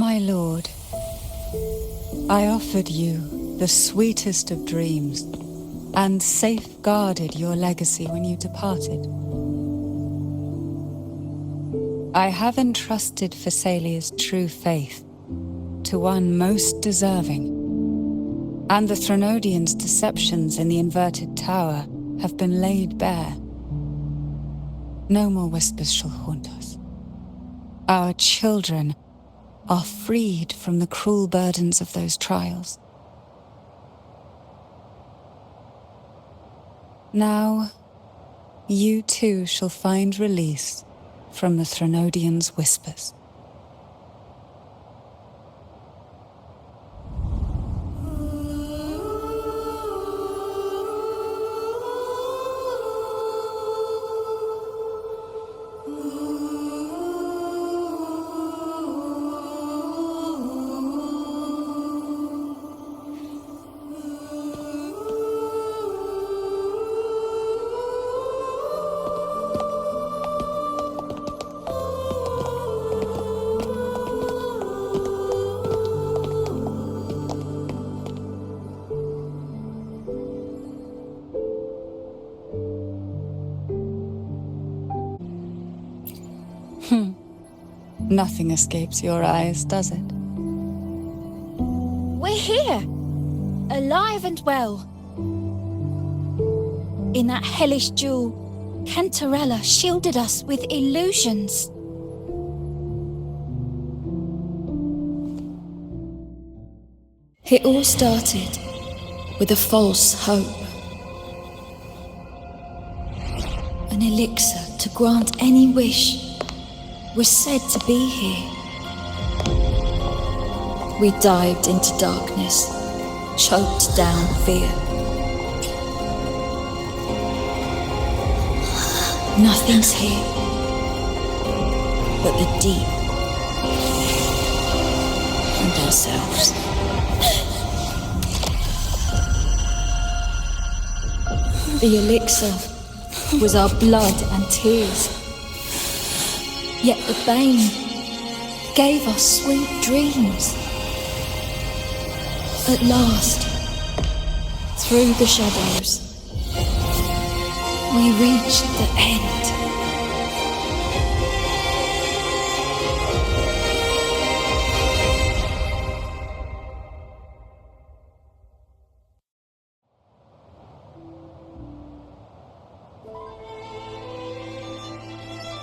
My lord, I offered you the sweetest of dreams and safeguarded your legacy when you departed. I have entrusted Fisalia's true faith to one most deserving, and the Threnodians' deceptions in the inverted tower have been laid bare. No more whispers shall haunt us. Our children are freed from the cruel burdens of those trials. Now, you too shall find release from the Threnodians' whispers. Nothing escapes your eyes, does it? We're here, alive and well. In that hellish duel, Cantarella shielded us with illusions. It all started with a false hope. An elixir to grant any wish was said to be here. We dived into darkness, choked down fear. Nothing's here but the deep and ourselves. The elixir was our blood and tears. Yet the bane gave us sweet dreams. At last, through the shadows, we reached the end.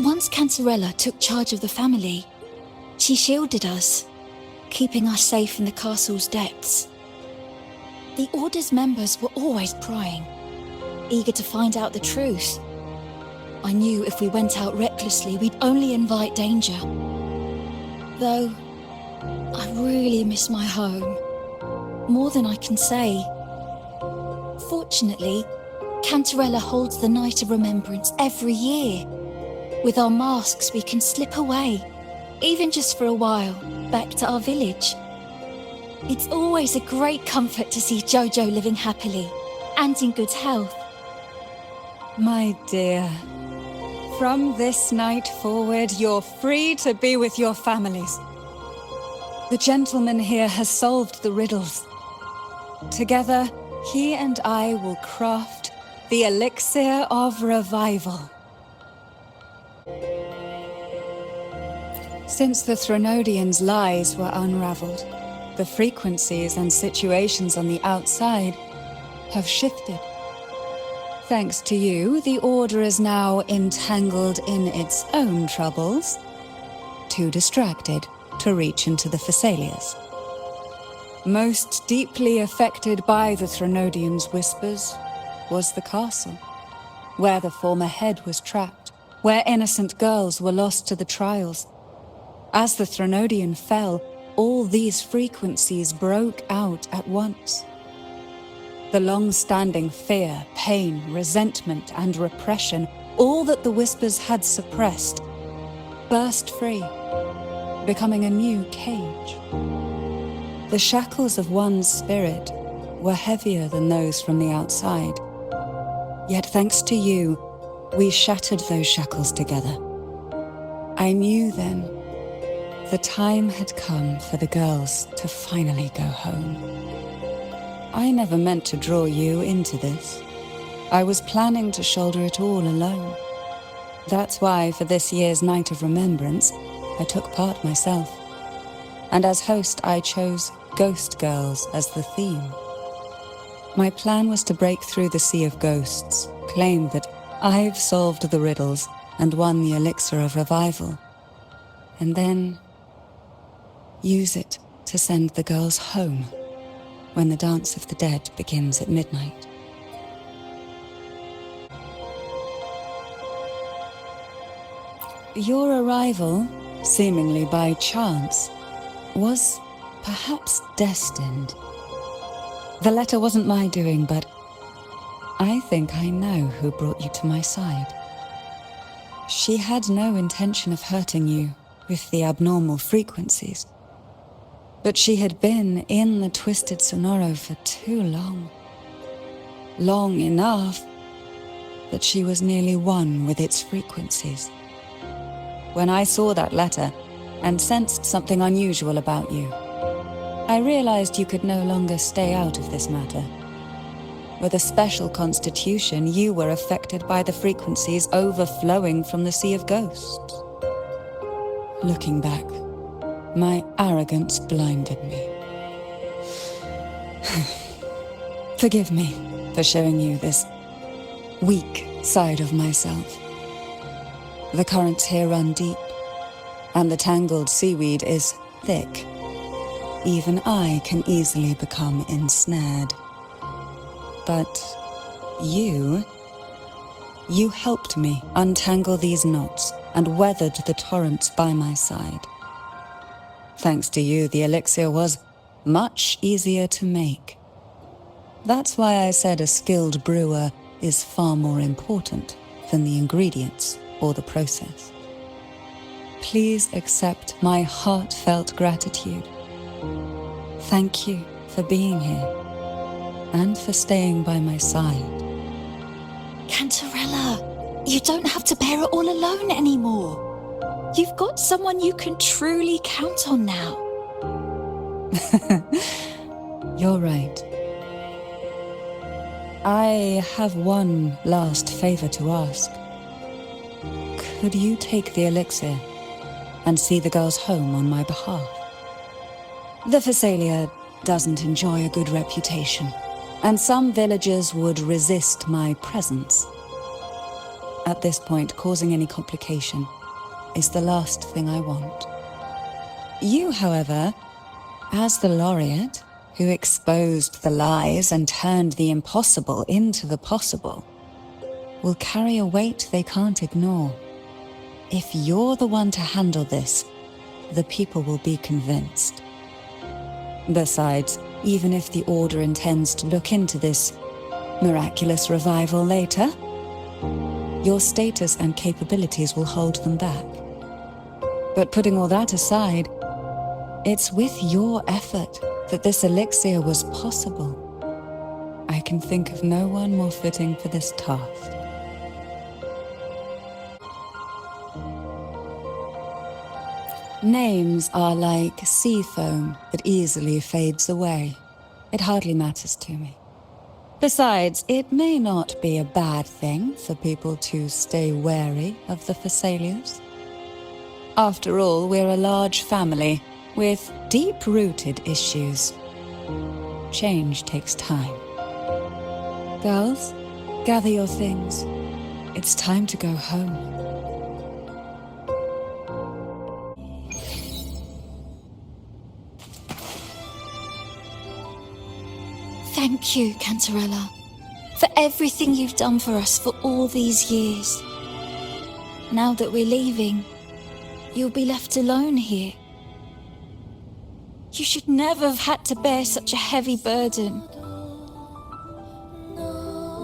Once Cantarella took charge of the family, she shielded us, keeping us safe in the castle's depths. The Order's members were always prying, eager to find out the truth. I knew if we went out recklessly, we'd only invite danger. Though, I really miss my home, more than I can say. Fortunately, Cantarella holds the Night of Remembrance every year. With our masks, we can slip away, even just for a while, back to our village. It's always a great comfort to see Jojo living happily and in good health. My dear, from this night forward, you're free to be with your families. The gentleman here has solved the riddles. Together, he and I will craft the elixir of revival. Since the Threnodians' lies were unraveled, the frequencies and situations on the outside have shifted. Thanks to you, the Order is now entangled in its own troubles, too distracted to reach into the Fisalias. Most deeply affected by the Threnodians' whispers was the castle, where the former head was trapped, where innocent girls were lost to the trials. As the Threnodian fell, all these frequencies broke out at once. The long-standing fear, pain, resentment, and repression, all that the whispers had suppressed, burst free, becoming a new cage. The shackles of one's spirit were heavier than those from the outside. Yet thanks to you, we shattered those shackles together. I knew then The time had come for the girls to finally go home. I never meant to draw you into this. I was planning to shoulder it all alone. That's why, for this year's Night of Remembrance, I took part myself. And as host, I chose Ghost Girls as the theme. My plan was to break through the sea of ghosts, claim that I've solved the riddles and won the elixir of revival, and then use it to send the girls home when the Dance of the Dead begins at midnight. Your arrival, seemingly by chance, was perhaps destined. The letter wasn't my doing, but I think I know who brought you to my side. She had no intention of hurting you with the abnormal frequencies, but she had been in the Twisted Sonoro for too long. Long enough that she was nearly one with its frequencies. When I saw that letter and sensed something unusual about you, I realized you could no longer stay out of this matter. With a special constitution, you were affected by the frequencies overflowing from the Sea of Ghosts. Looking back, my arrogance blinded me. Forgive me for showing you this weak side of myself. The currents here run deep, and the tangled seaweed is thick. Even I can easily become ensnared. But you helped me untangle these knots and weathered the torrents by my side. Thanks to you, the elixir was much easier to make. That's why I said a skilled brewer is far more important than the ingredients or the process. Please accept my heartfelt gratitude. Thank you for being here and for staying by my side. Cantarella, you don't have to bear it all alone anymore. You've got someone you can truly count on now. You're right. I have one last favor to ask. Could you take the elixir and see the girls home on my behalf? The Fisalia doesn't enjoy a good reputation, and some villagers would resist my presence. At this point, causing any complication is the last thing I want. You, however, as the laureate who exposed the lies and turned the impossible into the possible, will carry a weight they can't ignore. If you're the one to handle this, the people will be convinced. Besides, even if the Order intends to look into this miraculous revival later, your status and capabilities will hold them back. But putting all that aside, it's with your effort that this elixir was possible. I can think of no one more fitting for this task. Names are like sea foam that easily fades away. It hardly matters to me. Besides, it may not be a bad thing for people to stay wary of the Fisalias. After all, we're a large family with deep-rooted issues. Change takes time. Girls, gather your things. It's time to go home. Thank you, Cantarella, for everything you've done for us for all these years. Now that we're leaving, you'll be left alone here. You should never have had to bear such a heavy burden.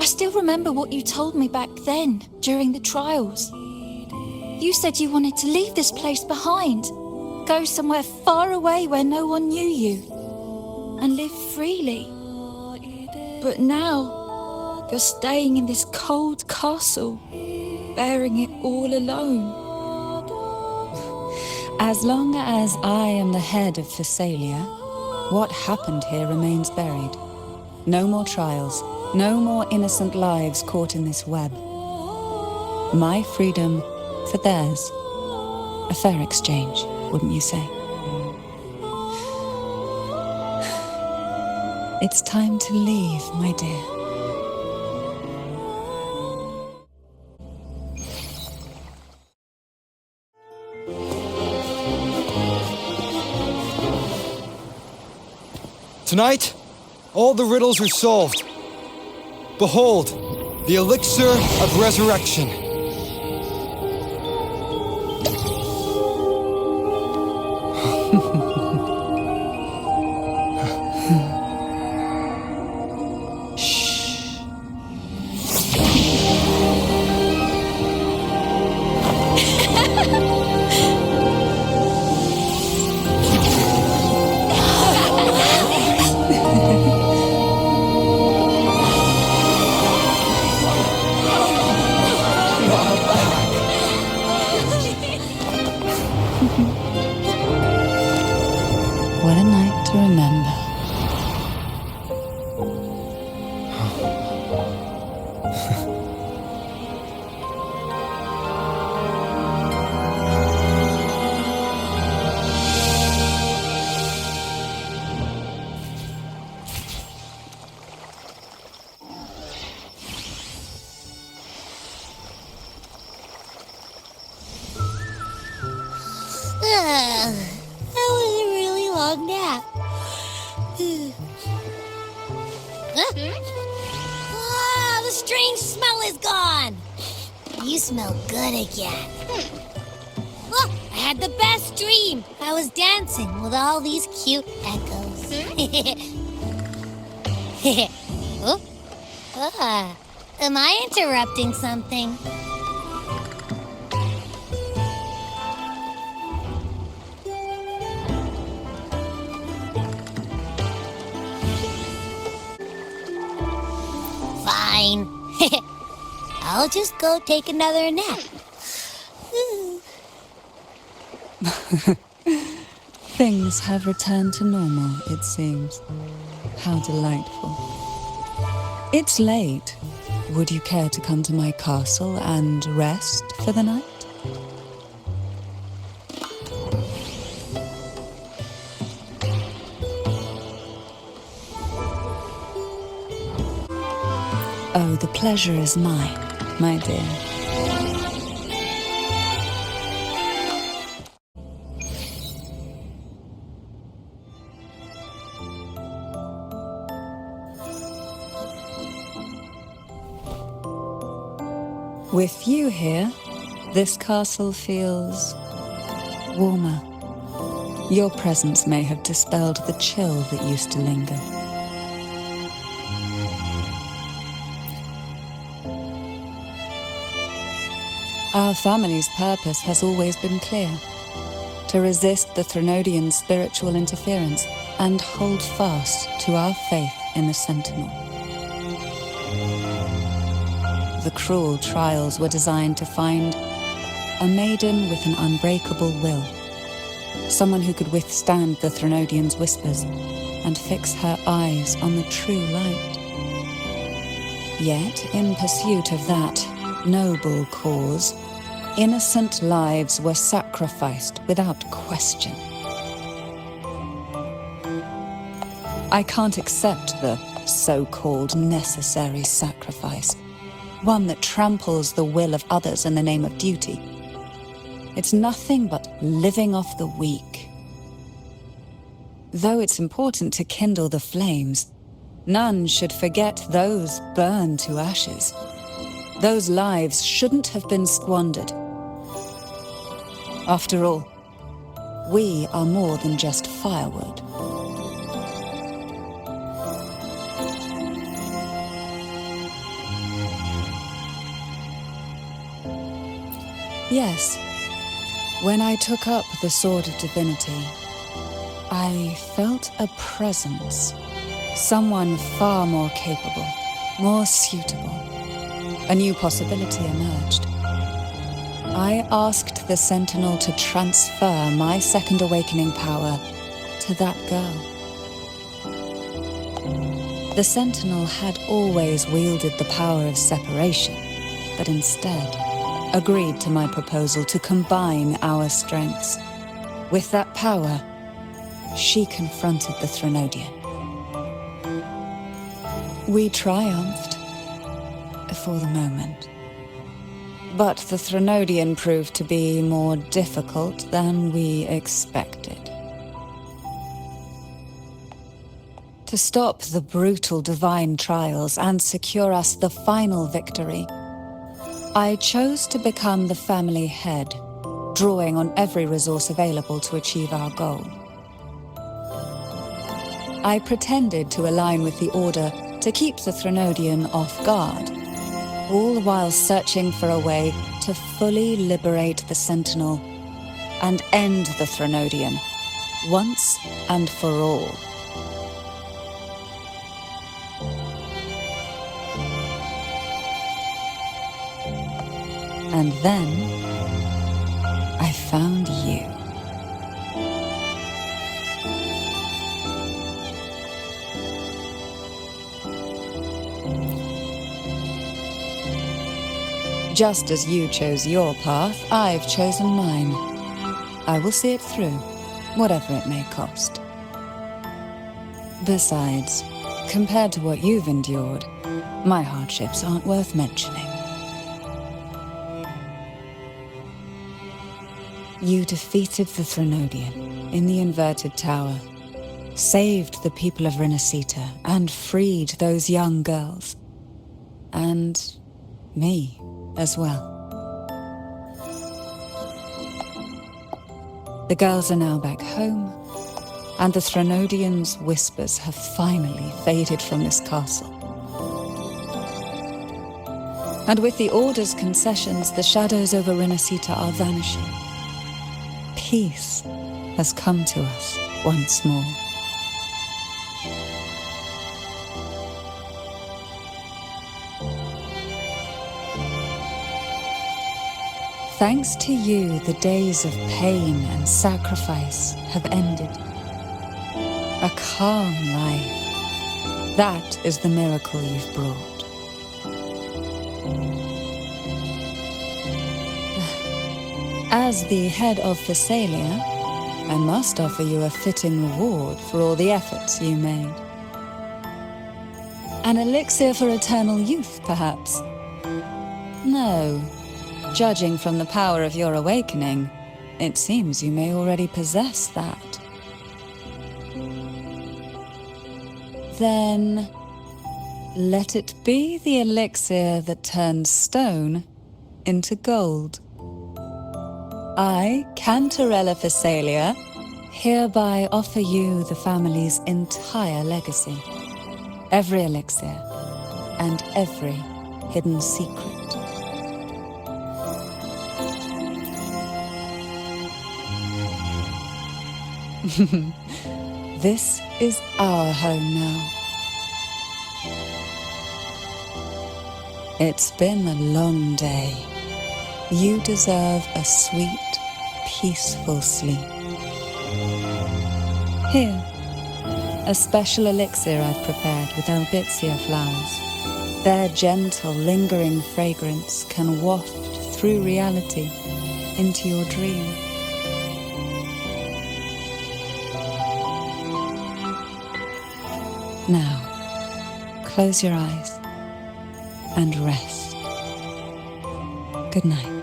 I still remember what you told me back then, during the trials. You said you wanted to leave this place behind, go somewhere far away where no one knew you, and live freely. But now, you're staying in this cold castle, bearing it all alone. As long as I am the head of Fisalia, what happened here remains buried. No more trials, no more innocent lives caught in this web. My freedom for theirs. A fair exchange, wouldn't you say? It's time to leave, my dear. Tonight, all the riddles are solved. Behold, the elixir of resurrection. What a night to remember. That was a really long nap. Ah, the strange smell is gone. You smell good again. Look, I had the best dream. I was dancing with all these cute echoes. Oh? Am I interrupting something? Fine. I'll just go take another nap. Things have returned to normal, it seems. How delightful. It's late. Would you care to come to my castle and rest for the night? Oh, the pleasure is mine, my dear. With you here, this castle feels warmer. Your presence may have dispelled the chill that used to linger. Our family's purpose has always been clear: to resist the Threnodian spiritual interference and hold fast to our faith in the Sentinel. The cruel trials were designed to find a maiden with an unbreakable will, someone who could withstand the Threnodian's whispers and fix her eyes on the true light. Yet, in pursuit of that noble cause, innocent lives were sacrificed without question. I can't accept the so-called necessary sacrifice, one that tramples the will of others in the name of duty. It's nothing but living off the weak. Though it's important to kindle the flames, none should forget those burned to ashes. Those lives shouldn't have been squandered. After all, we are more than just firewood. Yes, when I took up the Sword of Divinity, I felt a presence, someone far more capable, more suitable. A new possibility emerged. I asked the Sentinel to transfer my second awakening power to that girl. The Sentinel had always wielded the power of separation, but instead agreed to my proposal to combine our strengths. With that power, she confronted the Threnodian. We triumphed, for the moment. But the Threnodian proved to be more difficult than we expected. To stop the brutal divine trials and secure us the final victory, I chose to become the family head, drawing on every resource available to achieve our goal. I pretended to align with the Order to keep the Threnodian off guard, all the while searching for a way to fully liberate the Sentinel and end the Threnodian, once and for all. And then, I found you. Just as you chose your path, I've chosen mine. I will see it through, whatever it may cost. Besides, compared to what you've endured, my hardships aren't worth mentioning. You defeated the Threnodian in the Inverted Tower, saved the people of Rinascita, and freed those young girls. And me as well. The girls are now back home, and the Threnodian's whispers have finally faded from this castle. And with the Order's concessions, the shadows over Rinascita are vanishing. Peace has come to us once more. Thanks to you, the days of pain and sacrifice have ended. A calm life. That is the miracle you've brought. As the head of Fisalia, I must offer you a fitting reward for all the efforts you made. An elixir for eternal youth, perhaps? No. Judging from the power of your awakening, it seems you may already possess that. Then, let it be the elixir that turns stone into gold. I, Cantarella Fisalia, hereby offer you the family's entire legacy. Every elixir and every hidden secret. This is our home now. It's been a long day. You deserve a sweet, peaceful sleep. Here, a special elixir I've prepared with albizia flowers. Their gentle, lingering fragrance can waft through reality into your dream. Now, close your eyes and rest. Good night.